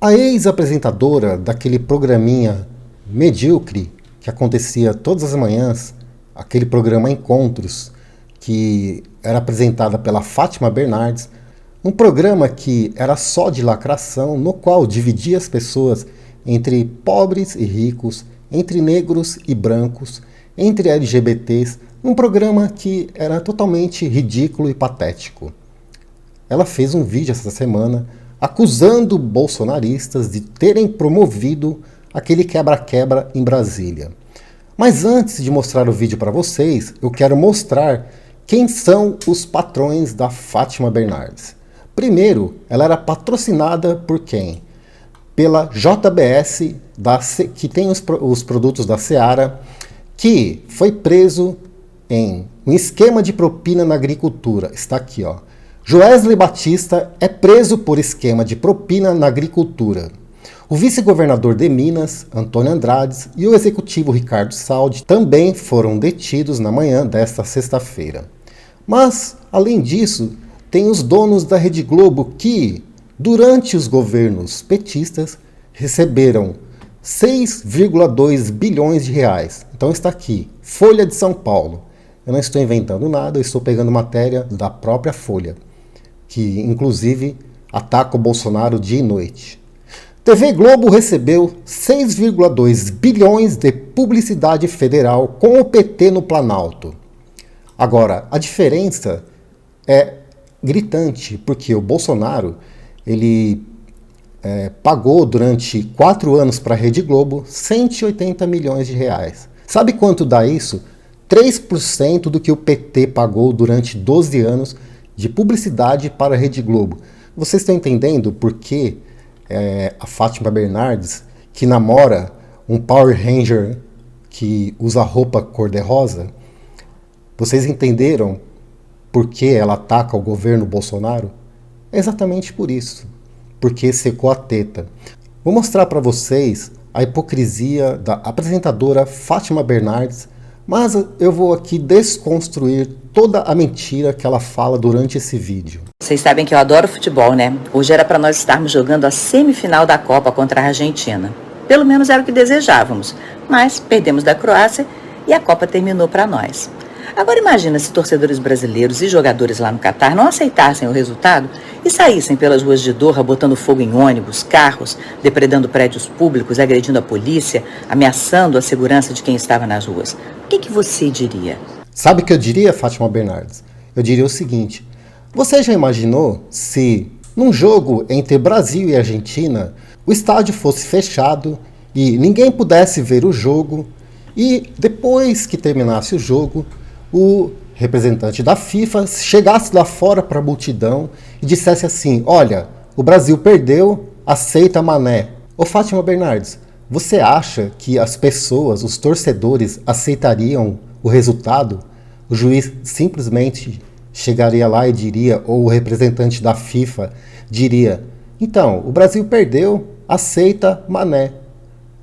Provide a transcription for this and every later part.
A ex-apresentadora daquele programinha medíocre que acontecia todas as manhãs, aquele programa Encontros, que era apresentada pela Fátima Bernardes, um programa que era só de lacração, no qual dividia as pessoas entre pobres e ricos, entre negros e brancos, entre LGBTs, um programa que era totalmente ridículo e patético. Ela fez um vídeo essa semana acusando bolsonaristas de terem promovido aquele quebra-quebra em Brasília. Mas antes de mostrar o vídeo para vocês, eu quero mostrar quem são os patrões da Fátima Bernardes. Primeiro, ela era patrocinada por quem? Pela JBS, que tem os produtos da Seara, que foi preso em um esquema de propina na agricultura. Está aqui, ó. Joesley Batista é preso por esquema de propina na agricultura. O vice-governador de Minas, Antônio Andrades, e o executivo Ricardo Saldi também foram detidos na manhã desta sexta-feira. Mas, além disso, tem os donos da Rede Globo que, durante os governos petistas, receberam 6,2 bilhões de reais. Então está aqui, Folha de São Paulo. Eu não estou inventando nada, eu estou pegando matéria da própria Folha, que inclusive ataca o Bolsonaro dia e noite. TV Globo recebeu 6,2 bilhões de publicidade federal com o PT no Planalto. Agora, a diferença é gritante, porque o Bolsonaro ele pagou durante 4 anos para a Rede Globo 180 milhões de reais. Sabe quanto dá isso? 3% do que o PT pagou durante 12 anos de publicidade para a Rede Globo. Vocês estão entendendo por que a Fátima Bernardes, que namora um Power Ranger que usa roupa cor-de-rosa, vocês entenderam por que ela ataca o governo Bolsonaro? É exatamente por isso, porque secou a teta. Vou mostrar para vocês a hipocrisia da apresentadora Fátima Bernardes, mas eu vou aqui desconstruir toda a mentira que ela fala durante esse vídeo. Vocês sabem que eu adoro futebol, né? Hoje era para nós estarmos jogando a semifinal da Copa contra a Argentina. Pelo menos era o que desejávamos, mas perdemos da Croácia e a Copa terminou para nós. Agora imagina se torcedores brasileiros e jogadores lá no Catar não aceitassem o resultado e saíssem pelas ruas de Doha botando fogo em ônibus, carros, depredando prédios públicos, agredindo a polícia, ameaçando a segurança de quem estava nas ruas. O que você diria? Sabe o que eu diria, Fátima Bernardes? Eu diria o seguinte: você já imaginou se, num jogo entre Brasil e Argentina, o estádio fosse fechado e ninguém pudesse ver o jogo e, depois que terminasse o jogo, o representante da FIFA chegasse lá fora para a multidão e dissesse assim: olha, o Brasil perdeu, aceita mané. Ô Fátima Bernardes, você acha que as pessoas, os torcedores, aceitariam o resultado? O juiz simplesmente chegaria lá e diria, ou o representante da FIFA diria: então, o Brasil perdeu, aceita mané.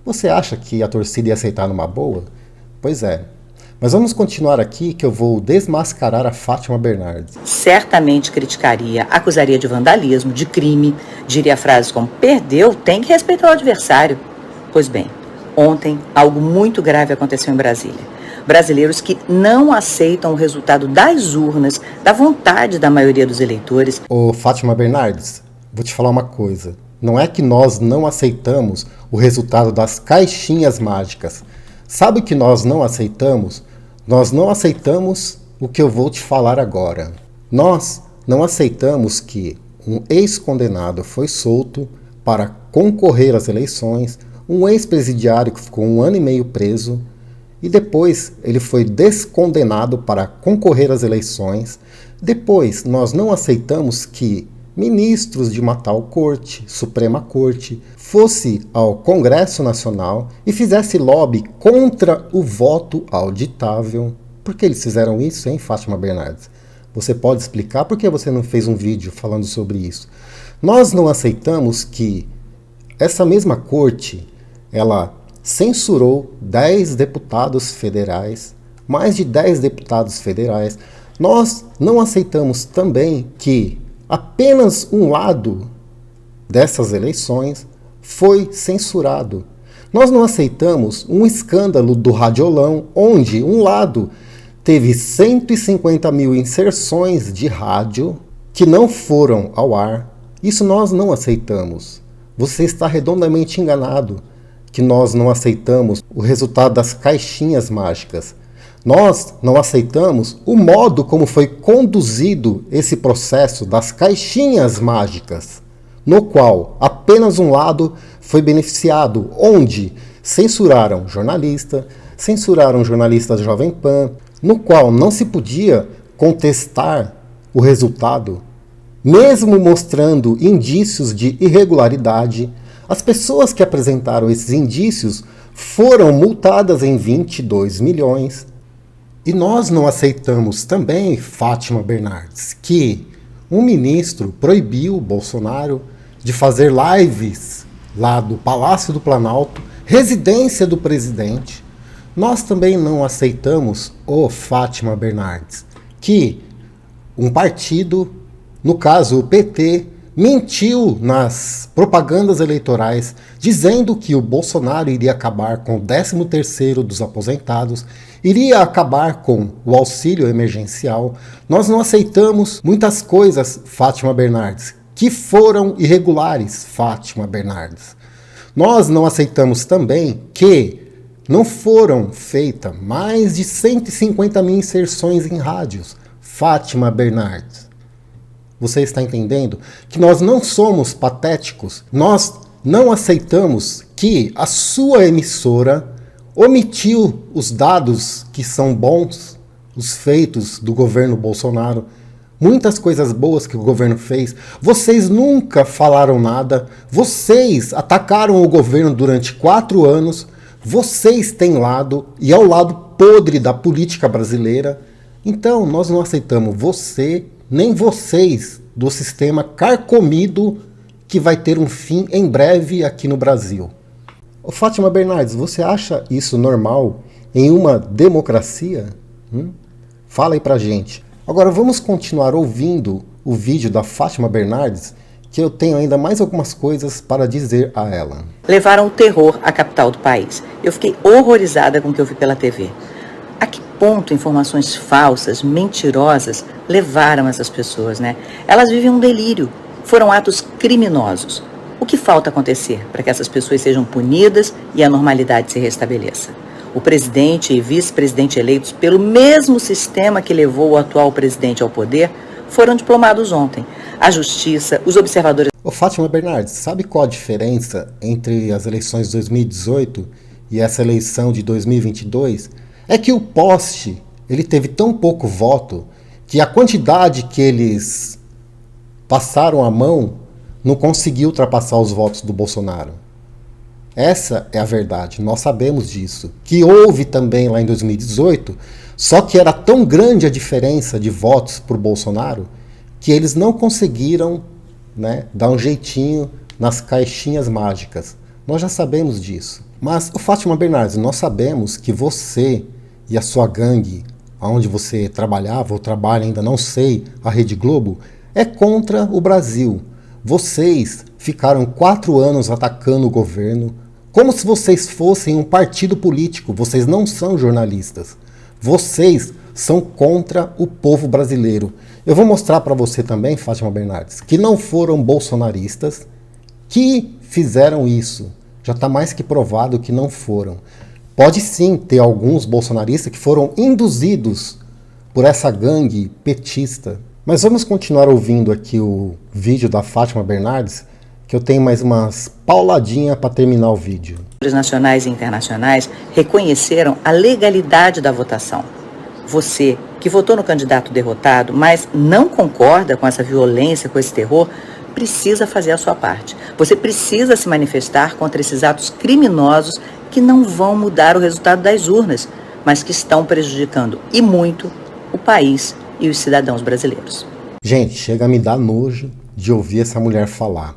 Você acha que a torcida ia aceitar numa boa? Pois é. Mas vamos continuar aqui que eu vou desmascarar a Fátima Bernardes. Certamente criticaria, acusaria de vandalismo, de crime, diria frases como: perdeu, tem que respeitar o adversário. Pois bem, ontem algo muito grave aconteceu em Brasília. Brasileiros que não aceitam o resultado das urnas, da vontade da maioria dos eleitores. Ô Fátima Bernardes, vou te falar uma coisa. Não é que nós não aceitamos o resultado das caixinhas mágicas. Sabe o que nós não aceitamos? Nós não aceitamos o que eu vou te falar agora. Nós não aceitamos que um ex-condenado foi solto para concorrer às eleições, um ex-presidiário que ficou 1 ano e meio preso, e depois ele foi descondenado para concorrer às eleições. Depois, nós não aceitamos que ministros de uma tal corte, Suprema Corte, fosse ao Congresso Nacional e fizesse lobby contra o voto auditável. Por que eles fizeram isso, hein, Fátima Bernardes? Você pode explicar por que você não fez um vídeo falando sobre isso? Nós não aceitamos que essa mesma corte, ela censurou 10 deputados federais, mais de 10 deputados federais. Nós não aceitamos também que apenas um lado dessas eleições foi censurado. Nós não aceitamos um escândalo do Radiolão, onde um lado teve 150 mil inserções de rádio que não foram ao ar. Isso nós não aceitamos. Você está redondamente enganado que nós não aceitamos o resultado das caixinhas mágicas. Nós não aceitamos o modo como foi conduzido esse processo das caixinhas mágicas, no qual apenas um lado foi beneficiado, onde censuraram jornalistas da Jovem Pan, no qual não se podia contestar o resultado, mesmo mostrando indícios de irregularidade. As pessoas que apresentaram esses indícios foram multadas em 22 milhões. E nós não aceitamos também, Fátima Bernardes, que um ministro proibiu Bolsonaro de fazer lives lá do Palácio do Planalto, residência do presidente. Nós também não aceitamos, Fátima Bernardes, que um partido, no caso o PT, mentiu nas propagandas eleitorais, dizendo que o Bolsonaro iria acabar com o 13º dos aposentados, iria acabar com o auxílio emergencial. Nós não aceitamos muitas coisas, Fátima Bernardes, que foram irregulares, Fátima Bernardes. Nós não aceitamos também que não foram feitas mais de 150 mil inserções em rádios, Fátima Bernardes. Você está entendendo que nós não somos patéticos? Nós não aceitamos que a sua emissora omitiu os dados que são bons, os feitos do governo Bolsonaro, muitas coisas boas que o governo fez. Vocês nunca falaram nada, vocês atacaram o governo durante 4 anos, vocês têm lado e é o lado podre da política brasileira. Então nós não aceitamos você, nem vocês do sistema carcomido que vai ter um fim em breve aqui no Brasil. Fátima Bernardes, você acha isso normal em uma democracia? Fala aí pra gente. Agora vamos continuar ouvindo o vídeo da Fátima Bernardes, que eu tenho ainda mais algumas coisas para dizer a ela. Levaram o terror à capital do país. Eu fiquei horrorizada com o que eu vi pela TV. A que ponto informações falsas, mentirosas, levaram essas pessoas, né? Elas vivem um delírio. Foram atos criminosos. O que falta acontecer para que essas pessoas sejam punidas e a normalidade se restabeleça? O presidente e vice-presidente eleitos pelo mesmo sistema que levou o atual presidente ao poder foram diplomados ontem. A justiça, os observadores... Fátima Bernardes, sabe qual a diferença entre as eleições de 2018 e essa eleição de 2022? É que o poste, ele teve tão pouco voto que a quantidade que eles passaram a mão não conseguiu ultrapassar os votos do Bolsonaro. Essa é a verdade, nós sabemos disso. Que houve também lá em 2018, só que era tão grande a diferença de votos para o Bolsonaro que eles não conseguiram, né, dar um jeitinho nas caixinhas mágicas. Nós já sabemos disso. Mas, Fátima Bernardes, nós sabemos que você e a sua gangue, onde você trabalhava ou trabalha, ainda não sei, a Rede Globo, é contra o Brasil. Vocês ficaram 4 anos atacando o governo, como se vocês fossem um partido político. Vocês não são jornalistas. Vocês são contra o povo brasileiro. Eu vou mostrar para você também, Fátima Bernardes, que não foram bolsonaristas que fizeram isso. Já está mais que provado que não foram. Pode sim ter alguns bolsonaristas que foram induzidos por essa gangue petista. Mas vamos continuar ouvindo aqui o vídeo da Fátima Bernardes, que eu tenho mais umas pauladinhas para terminar o vídeo. Os nacionais e internacionais reconheceram a legalidade da votação. Você, que votou no candidato derrotado, mas não concorda com essa violência, com esse terror, precisa fazer a sua parte. Você precisa se manifestar contra esses atos criminosos que não vão mudar o resultado das urnas, mas que estão prejudicando, e muito, o país e os cidadãos brasileiros. Gente, chega a me dar nojo de ouvir essa mulher falar.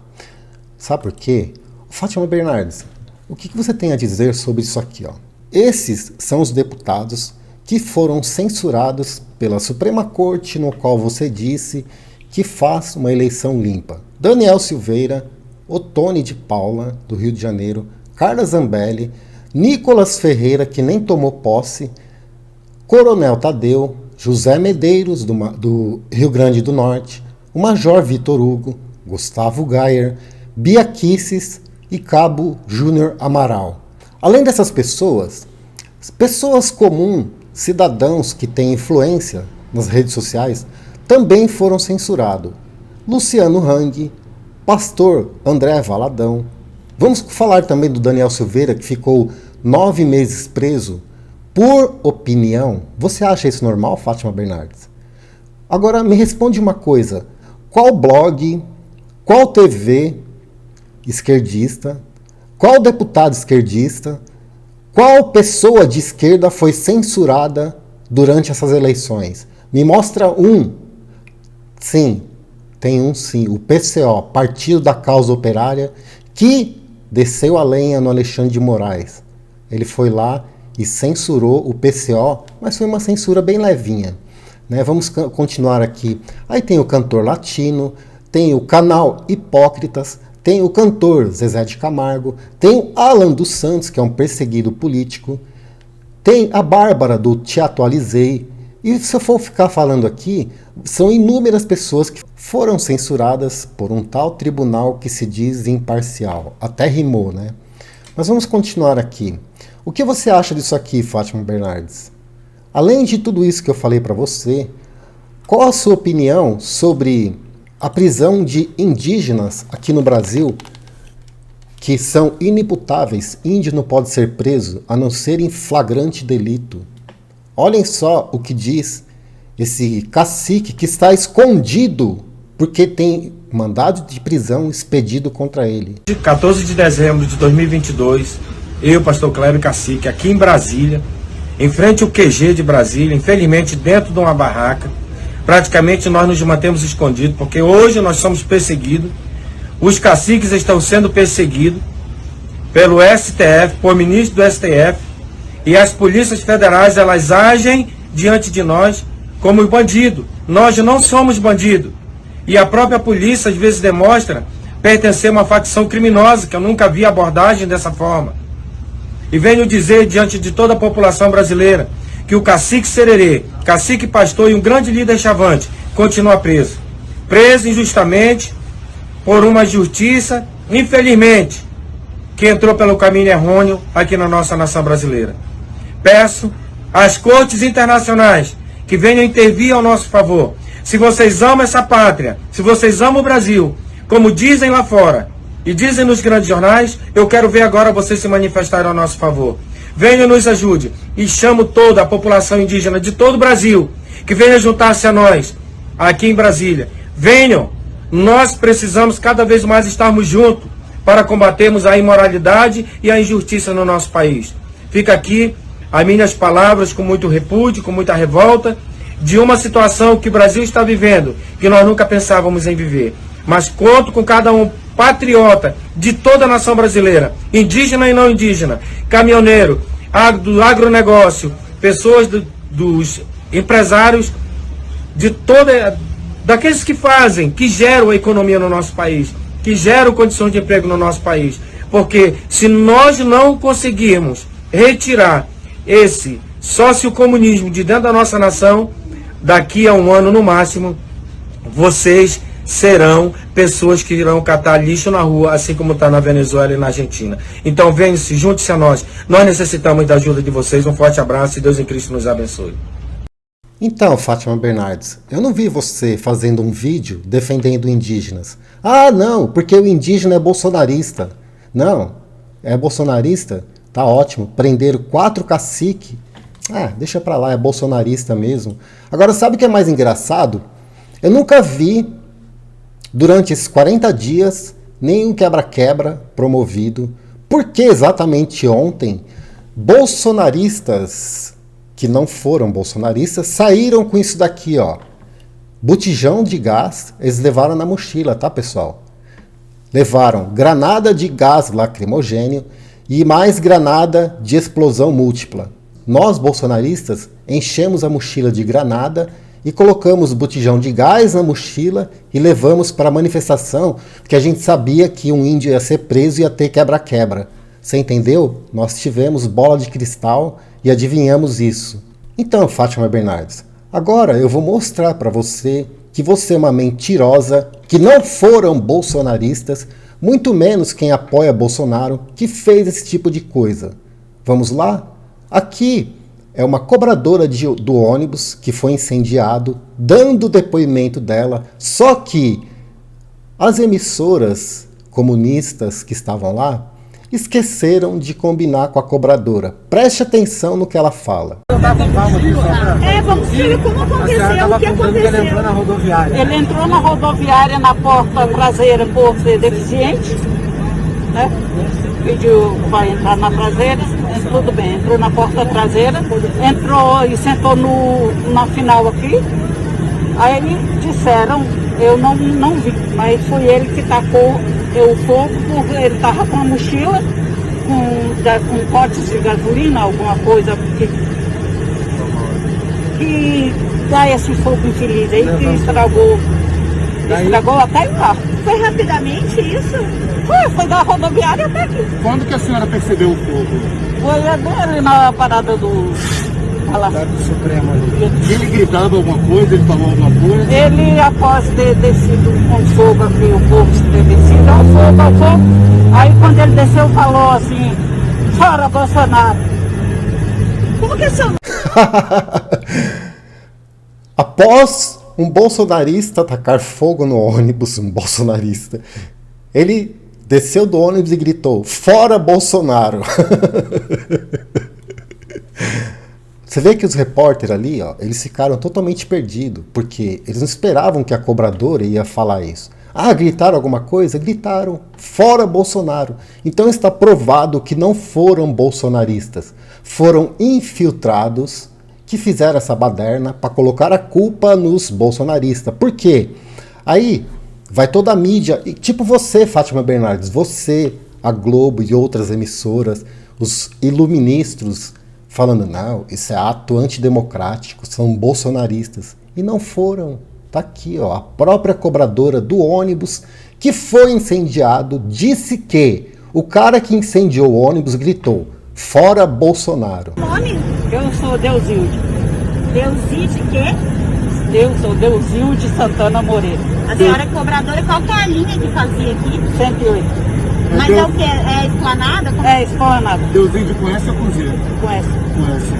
Sabe por quê? Fátima Bernardes, o que você tem a dizer sobre isso aqui? Esses são os deputados que foram censurados pela Suprema Corte, no qual você disse que faz uma eleição limpa. Daniel Silveira, Otone de Paula, do Rio de Janeiro, Carla Zambelli, Nicolas Ferreira, que nem tomou posse, Coronel Tadeu, José Medeiros, do Rio Grande do Norte, o Major Vitor Hugo, Gustavo Gayer, Bia Kisses e Cabo Júnior Amaral. Além dessas pessoas comuns, cidadãos que têm influência nas redes sociais, também foram censurados. Luciano Hang, Pastor André Valadão. Vamos falar também do Daniel Silveira, que ficou 9 meses preso por opinião. Você acha isso normal, Fátima Bernardes? Agora, me responde uma coisa. Qual blog, qual TV esquerdista, qual deputado esquerdista, qual pessoa de esquerda foi censurada durante essas eleições? Me mostra um. Sim, tem um sim. O PCO, Partido da Causa Operária, que desceu a lenha no Alexandre de Moraes. Ele foi lá e censurou o PCO, mas foi uma censura bem levinha. Né? Vamos continuar aqui. Aí tem o cantor latino, tem o canal Hipócritas, tem o cantor Zezé de Camargo, tem o Alan dos Santos, que é um perseguido político, tem a Bárbara do Te Atualizei, e se eu for ficar falando aqui, são inúmeras pessoas que foram censuradas por um tal tribunal que se diz imparcial. Até rimou, né? Mas vamos continuar aqui. O que você acha disso aqui, Fátima Bernardes? Além de tudo isso que eu falei para você, qual a sua opinião sobre a prisão de indígenas aqui no Brasil, que são inimputáveis? Índio não pode ser preso a não ser em flagrante delito. Olhem só o que diz esse cacique que está escondido porque tem mandado de prisão expedido contra ele. 14 de dezembro de 2022, eu, pastor Cléber Cacique, aqui em Brasília, em frente ao QG de Brasília, infelizmente dentro de uma barraca. Praticamente nós nos mantemos escondidos, porque hoje nós somos perseguidos. Os caciques estão sendo perseguidos pelo STF, por ministro do STF, e as polícias federais, elas agem diante de nós como bandido. Nós não somos bandido. E a própria polícia às vezes demonstra pertencer a uma facção criminosa, que eu nunca vi abordagem dessa forma. E venho dizer diante de toda a população brasileira que o cacique Sererê, cacique pastor e um grande líder chavante continua preso. Preso injustamente por uma justiça, infelizmente, que entrou pelo caminho errôneo aqui na nossa nação brasileira. Peço às cortes internacionais que venham intervir ao nosso favor. Se vocês amam essa pátria, se vocês amam o Brasil, como dizem lá fora e dizem nos grandes jornais, eu quero ver agora vocês se manifestarem ao nosso favor. Venham, nos ajude, e chamo toda a população indígena de todo o Brasil que venha juntar-se a nós aqui em Brasília. Venham, nós precisamos cada vez mais estarmos juntos para combatermos a imoralidade e a injustiça no nosso país. Fica aqui as minhas palavras com muito repúdio, com muita revolta, de uma situação que o Brasil está vivendo, que nós nunca pensávamos em viver. Mas conto com cada um patriota de toda a nação brasileira, indígena e não indígena, caminhoneiro, do agronegócio, pessoas dos empresários, daqueles que fazem, que geram a economia no nosso país, que geram condições de emprego no nosso país. Porque se nós não conseguirmos retirar esse sociocomunismo de dentro da nossa nação, daqui a um ano no máximo, vocês serão pessoas que irão catar lixo na rua, assim como está na Venezuela e na Argentina. Então venham-se, junte-se a nós. Nós necessitamos da ajuda de vocês. Um forte abraço e Deus em Cristo nos abençoe. Então, Fátima Bernardes, eu não vi você fazendo um vídeo defendendo indígenas. Ah, não, porque o indígena é bolsonarista. Não, é bolsonarista? Tá ótimo. Prenderam 4 caciques. Ah, deixa pra lá, é bolsonarista mesmo. Agora, sabe o que é mais engraçado? Eu nunca vi, durante esses 40 dias, nenhum quebra-quebra promovido. Porque exatamente ontem, bolsonaristas que não foram bolsonaristas saíram com isso daqui, ó. Botijão de gás, eles levaram na mochila, tá, pessoal? Levaram granada de gás lacrimogêneo e mais granada de explosão múltipla. Nós, bolsonaristas, enchemos a mochila de granada e colocamos botijão de gás na mochila e levamos para a manifestação, porque a gente sabia que um índio ia ser preso e ia ter quebra-quebra. Você entendeu? Nós tivemos bola de cristal e adivinhamos isso. Então, Fátima Bernardes, agora eu vou mostrar para você que você é uma mentirosa, que não foram bolsonaristas, muito menos quem apoia Bolsonaro, que fez esse tipo de coisa. Vamos lá? Aqui é uma cobradora do ônibus que foi incendiado, dando o depoimento dela, só que as emissoras comunistas que estavam lá esqueceram de combinar com a cobradora. Preste atenção no que ela fala. Vamos ver como aconteceu, o que aconteceu. Ele entrou na rodoviária. Ele entrou na rodoviária na porta traseira por ser deficiente, né? Pediu para entrar na traseira, tudo bem, entrou na porta traseira, entrou e sentou na final aqui. Aí disseram, eu não vi, mas foi ele que tacou o fogo, porque ele estava com a mochila, com potes de gasolina, alguma coisa que dá esse fogo infeliz aí, que estragou até o carro. Foi rapidamente isso? Foi da rodoviária até aqui. Quando que a senhora percebeu o fogo? Foi agora na parada do Palácio Supremo ali. Ele gritava alguma coisa, ele falou alguma coisa? Ele, após ter descido com fogo aqui, o povo ter descido, ao fogo. Aí quando ele desceu, falou assim, fora Bolsonaro. Como que é seu... Após um bolsonarista atacar fogo no ônibus, um bolsonarista, ele desceu do ônibus e gritou, fora Bolsonaro. Você vê que os repórteres ali, ó, eles ficaram totalmente perdidos, porque eles não esperavam que a cobradora ia falar isso. Ah, gritaram alguma coisa? Gritaram, fora Bolsonaro. Então está provado que não foram bolsonaristas, foram infiltrados que fizeram essa baderna para colocar a culpa nos bolsonaristas. Por quê? Aí vai toda a mídia, e tipo você, Fátima Bernardes, você, a Globo e outras emissoras, os iluministros, falando, não, isso é ato antidemocrático, são bolsonaristas. E não foram. Tá aqui, ó, a própria cobradora do ônibus que foi incendiado disse que o cara que incendiou o ônibus gritou, fora Bolsonaro. Nome? Eu sou Deuzilde. Deuzilde quê? Eu sou Deuzilde Santana Moreira. A senhora é cobradora, qual que é a linha que fazia aqui? 108. Mas é o que? É esplanada? É esplanada. Deuzilde conhece a cozinha? Conhece. Conhece.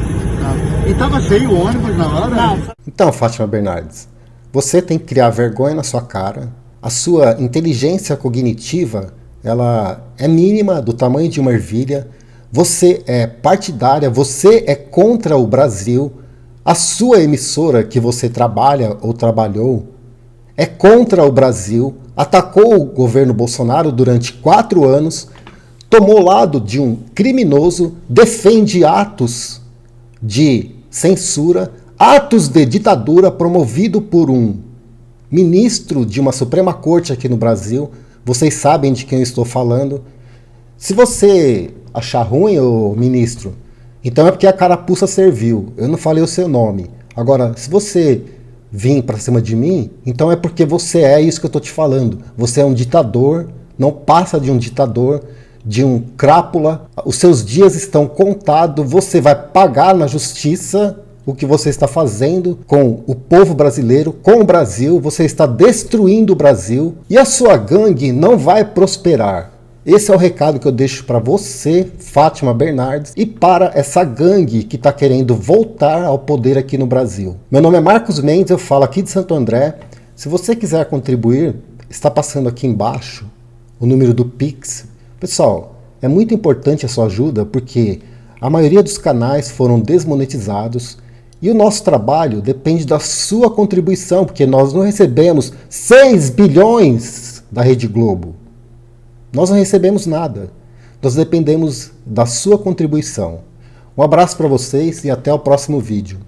Tá. E estava cheio o ônibus na hora? Não. Então, Fátima Bernardes, você tem que criar vergonha na sua cara. A sua inteligência cognitiva, ela é mínima, do tamanho de uma ervilha. Você é partidária, você é contra o Brasil. A sua emissora que você trabalha ou trabalhou é contra o Brasil, atacou o governo Bolsonaro durante 4 anos, tomou lado de um criminoso, defende atos de censura, atos de ditadura promovido por um ministro de uma Suprema Corte aqui no Brasil. Vocês sabem de quem eu estou falando. Se você achar ruim, ô ministro, então é porque a carapuça serviu. Eu não falei o seu nome. Agora, se você vir para cima de mim, então é porque você é isso que eu estou te falando. Você é um ditador, não passa de um ditador, de um crápula. Os seus dias estão contados, você vai pagar na justiça o que você está fazendo com o povo brasileiro, com o Brasil. Você está destruindo o Brasil e a sua gangue não vai prosperar. Esse é o recado que eu deixo para você, Fátima Bernardes, e para essa gangue que está querendo voltar ao poder aqui no Brasil. Meu nome é Marcos Mendes, eu falo aqui de Santo André. Se você quiser contribuir, está passando aqui embaixo o número do Pix. Pessoal, é muito importante a sua ajuda porque a maioria dos canais foram desmonetizados e o nosso trabalho depende da sua contribuição, porque nós não recebemos 6 bilhões da Rede Globo. Nós não recebemos nada. Nós dependemos da sua contribuição. Um abraço para vocês e até o próximo vídeo.